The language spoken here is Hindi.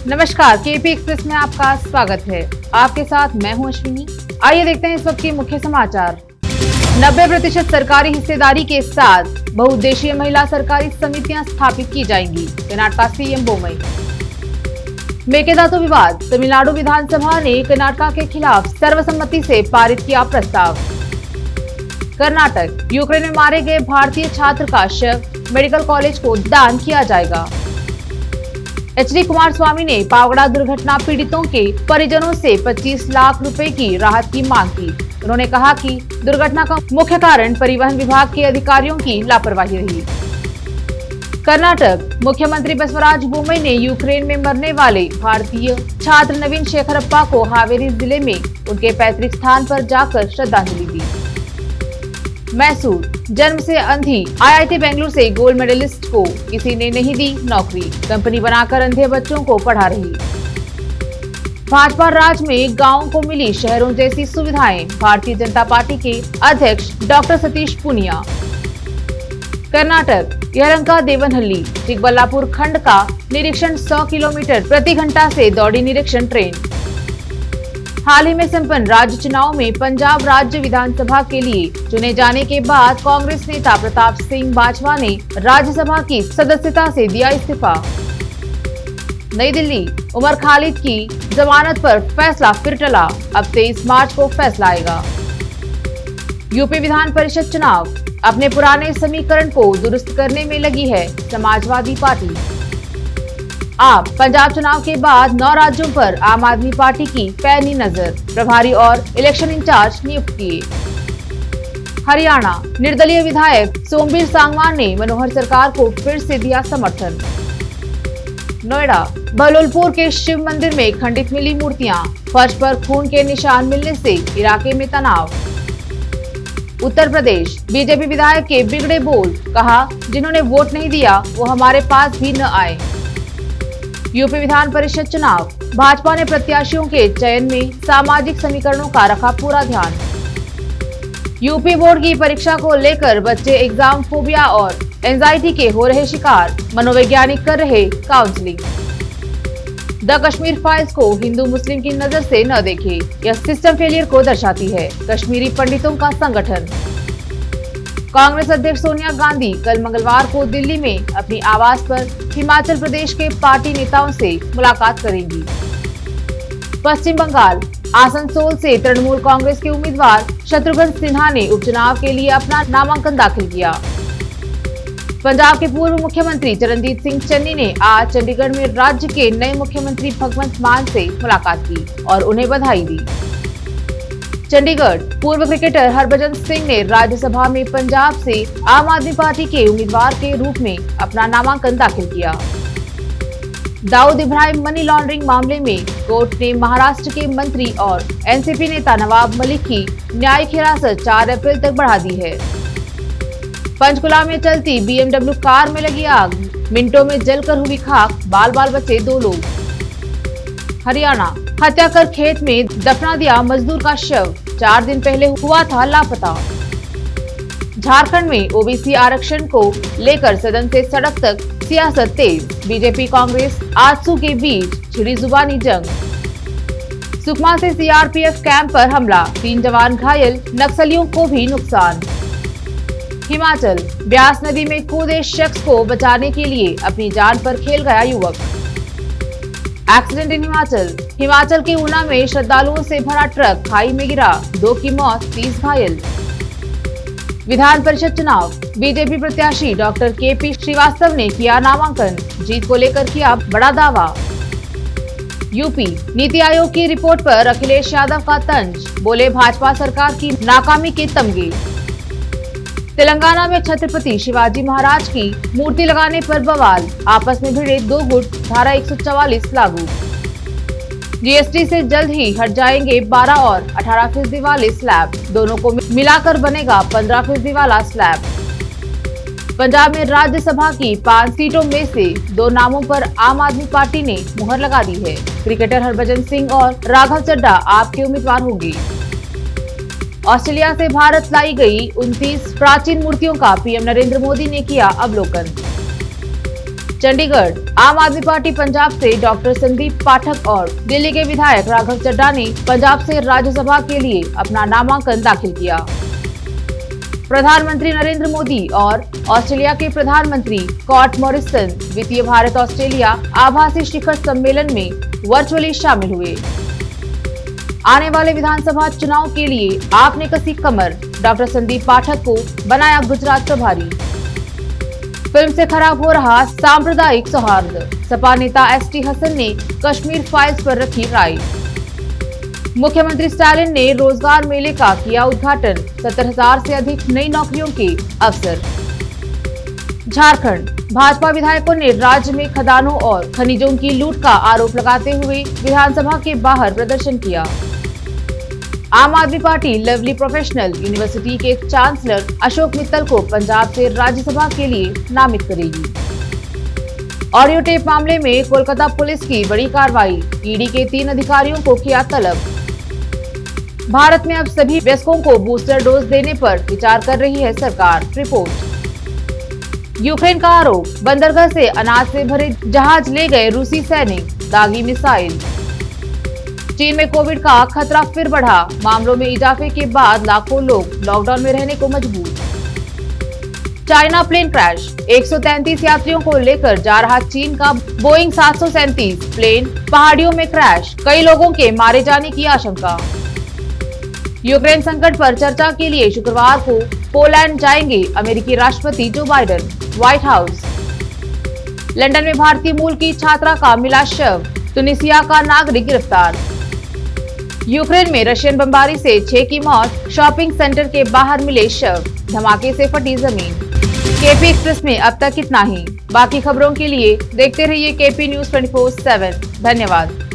नमस्कार, केपी एक्सप्रेस में आपका स्वागत है। आपके साथ मैं हूं अश्विनी। आइए देखते हैं इस वक्त के मुख्य समाचार। 90% सरकारी हिस्सेदारी के साथ बहुउद्देशीय महिला सरकारी समितियां स्थापित की जाएंगी, कर्नाटक सीएम बोम्मई। मेकेदातु विवाद, तमिलनाडु विधानसभा ने कर्नाटक के खिलाफ सर्वसम्मति से पारित किया प्रस्ताव। कर्नाटक, यूक्रेन में मारे गए भारतीय छात्र का शव मेडिकल कॉलेज को दान किया जाएगा। एचडी कुमारस्वामी ने पावगड़ा दुर्घटना पीड़ितों के परिजनों से 25 लाख रुपए की राहत की मांग की। उन्होंने कहा कि दुर्घटना का मुख्य कारण परिवहन विभाग के अधिकारियों की लापरवाही रही। कर्नाटक, मुख्यमंत्री बसवराज बोम्मई ने यूक्रेन में मरने वाले भारतीय छात्र नवीन शेखरप्पा को हावेरी जिले में उनके पैतृक स्थान पर जाकर श्रद्धांजलि दी। मैसूर, जन्म से अंधी, आईआईटी बेंगलुरु से गोल्ड मेडलिस्ट को किसी ने नहीं दी नौकरी, कंपनी बनाकर अंधे बच्चों को पढ़ा रही। भाजपा राज में गांवों को मिली शहरों जैसी सुविधाएं, भारतीय जनता पार्टी के अध्यक्ष डॉक्टर सतीश पूनिया। कर्नाटक, यलहंका देवनहल्ली चिकबल्लापुर खंड का निरीक्षण 100 किलोमीटर प्रति घंटा से दौड़ी निरीक्षण ट्रेन। हाल ही में संपन्न राज्य चुनाव में पंजाब राज्य विधानसभा के लिए चुने जाने के बाद कांग्रेस नेता प्रताप सिंह बाजवा ने राज्यसभा की सदस्यता से दिया इस्तीफा। नई दिल्ली, उमर खालिद की जमानत पर फैसला फिर टला, अब 23 मार्च को फैसला आएगा। यूपी विधान परिषद चुनाव, अपने पुराने समीकरण को दुरुस्त करने में लगी है समाजवादी पार्टी। आप पंजाब चुनाव के बाद 9 राज्यों पर आम आदमी पार्टी की पैनी नजर, प्रभारी और इलेक्शन इंचार्ज नियुक्त किए। हरियाणा, निर्दलीय विधायक सोमवीर सांगवान ने मनोहर सरकार को फिर से दिया समर्थन। नोएडा, बहलोलपुर के शिव मंदिर में खंडित मिली मूर्तियां, फर्श पर खून के निशान मिलने से इलाके में तनाव। उत्तर प्रदेश, बीजेपी विधायक के बिगड़े बोल, कहा जिन्होंने वोट नहीं दिया वो हमारे पास भी न आए। यूपी विधान परिषद चुनाव, भाजपा ने प्रत्याशियों के चयन में सामाजिक समीकरणों का रखा पूरा ध्यान। यूपी बोर्ड की परीक्षा को लेकर बच्चे एग्जाम फोबिया और एंजाइटी के हो रहे शिकार, मनोवैज्ञानिक कर रहे काउंसलिंग। द कश्मीर फाइल्स को हिंदू मुस्लिम की नजर से न देखे, यह सिस्टम फेलियर को दर्शाती है, कश्मीरी पंडितों का संगठन। कांग्रेस अध्यक्ष सोनिया गांधी कल मंगलवार को दिल्ली में अपनी आवास पर हिमाचल प्रदेश के पार्टी नेताओं से मुलाकात करेंगी। पश्चिम बंगाल, आसनसोल से तृणमूल कांग्रेस के उम्मीदवार शत्रुघ्न सिन्हा ने उपचुनाव के लिए अपना नामांकन दाखिल किया। पंजाब के पूर्व मुख्यमंत्री चरणजीत सिंह चन्नी ने आज चंडीगढ़ में राज्य के नए मुख्यमंत्री भगवंत मान से मुलाकात की और उन्हें बधाई दी। चंडीगढ़, पूर्व क्रिकेटर हरभजन सिंह ने राज्यसभा में पंजाब से आम आदमी पार्टी के उम्मीदवार के रूप में अपना नामांकन दाखिल किया। दाऊद इब्राहिम मनी लॉन्ड्रिंग मामले में कोर्ट ने महाराष्ट्र के मंत्री और एनसीपी नेता नवाब मलिक की न्यायिक हिरासत 4 अप्रैल तक बढ़ा दी है। पंचकुला में चलती BMW कार में लगी आग, मिनटों में जलकर हुई खाक, बाल बाल बचे 2 लोग। हरियाणा, हत्या कर खेत में दफना दिया मजदूर का शव, 4 दिन पहले हुआ था लापता। झारखंड में ओबीसी आरक्षण को लेकर सदन से सड़क तक सियासत तेज, बीजेपी कांग्रेस आजसू के बीच छिड़ी जुबानी जंग। सुकमा से सीआरपीएफ कैंप पर हमला, 3 जवान घायल, नक्सलियों को भी नुकसान। हिमाचल, ब्यास नदी में कूदे शख्स को बचाने के लिए अपनी जान पर खेल गया युवक। एक्सीडेंट इन हिमाचल के ऊना में श्रद्धालुओं से भरा ट्रक खाई में गिरा, 2 की मौत, 30 घायल। विधान परिषद चुनाव, बीजेपी प्रत्याशी डॉक्टर केपी श्रीवास्तव ने किया नामांकन, जीत को लेकर किया बड़ा दावा। यूपी, नीति आयोग की रिपोर्ट पर अखिलेश यादव का तंज, बोले भाजपा सरकार की नाकामी के तमगे। तेलंगाना में छत्रपति शिवाजी महाराज की मूर्ति लगाने पर बवाल, आपस में भिड़े 2 गुट, धारा 144 लागू। जीएसटी से जल्द ही हट जाएंगे 12 और 18% वाले स्लैब, दोनों को मिलाकर बनेगा 15% वाला स्लैब। पंजाब में राज्यसभा की 5 सीटों में से 2 नामों पर आम आदमी पार्टी ने मुहर लगा दी है। क्रिकेटर हरभजन सिंह और राघव चड्ढा आपके उम्मीदवार होंगे। ऑस्ट्रेलिया से भारत लाई गई 29 प्राचीन मूर्तियों का पीएम नरेंद्र मोदी ने किया अवलोकन। चंडीगढ़। आम आदमी पार्टी पंजाब से डॉक्टर संदीप पाठक और दिल्ली के विधायक राघव चड्ढा ने पंजाब से राज्यसभा के लिए अपना नामांकन दाखिल किया। प्रधानमंत्री नरेंद्र मोदी और ऑस्ट्रेलिया के प्रधानमंत्री स्कॉट मॉरिसन द्वितीय भारत ऑस्ट्रेलिया आभासी शिखर सम्मेलन में वर्चुअली शामिल हुए। आने वाले विधानसभा चुनाव के लिए आपने कसी कमर, डॉक्टर संदीप पाठक को बनाया गुजरात प्रभारी। फिल्म से खराब हो रहा सांप्रदायिक सौहार्द, सपा नेता एसटी हसन ने कश्मीर फाइल्स पर रखी राय। मुख्यमंत्री स्टालिन ने रोजगार मेले का किया उद्घाटन, 70,000 से अधिक नई नौकरियों के अवसर। झारखंड। भाजपा विधायकों ने राज्य में खदानों और खनिजों की लूट का आरोप लगाते हुए विधानसभा के बाहर प्रदर्शन किया। आम आदमी पार्टी लवली प्रोफेशनल यूनिवर्सिटी के चांसलर अशोक मित्तल को पंजाब से राज्यसभा के लिए नामित करेगी। ऑडियो टेप मामले में कोलकाता पुलिस की बड़ी कार्रवाई, ईडी के 3 अधिकारियों को किया तलब। भारत में अब सभी वयस्कों को बूस्टर डोज देने पर विचार कर रही है सरकार, रिपोर्ट। यूक्रेन का आरोप, बंदरगाह से अनाज से भरे जहाज ले गए रूसी सैनिक, दागी मिसाइल। चीन में कोविड का खतरा फिर बढ़ा, मामलों में इजाफे के बाद लाखों लोग लॉकडाउन में रहने को मजबूर। चाइना प्लेन क्रैश, 133 यात्रियों को लेकर जा रहा चीन का बोइंग 737 प्लेन पहाड़ियों में क्रैश, कई लोगों के मारे जाने की आशंका। यूक्रेन संकट पर चर्चा के लिए शुक्रवार को पोलैंड जाएंगे अमेरिकी राष्ट्रपति Joe Biden, white house. London में भारतीय मूल की छात्रा का मिला शव, तुनिसिया का नागरिक गिरफ्तार। यूक्रेन में रशियन बमबारी से 6 की मौत, शॉपिंग सेंटर के बाहर मिले शव, धमाके से फटी जमीन। केपी एक्सप्रेस में अब तक इतना ही। बाकी खबरों के लिए देखते रहिए केपी न्यूज 24/7। धन्यवाद।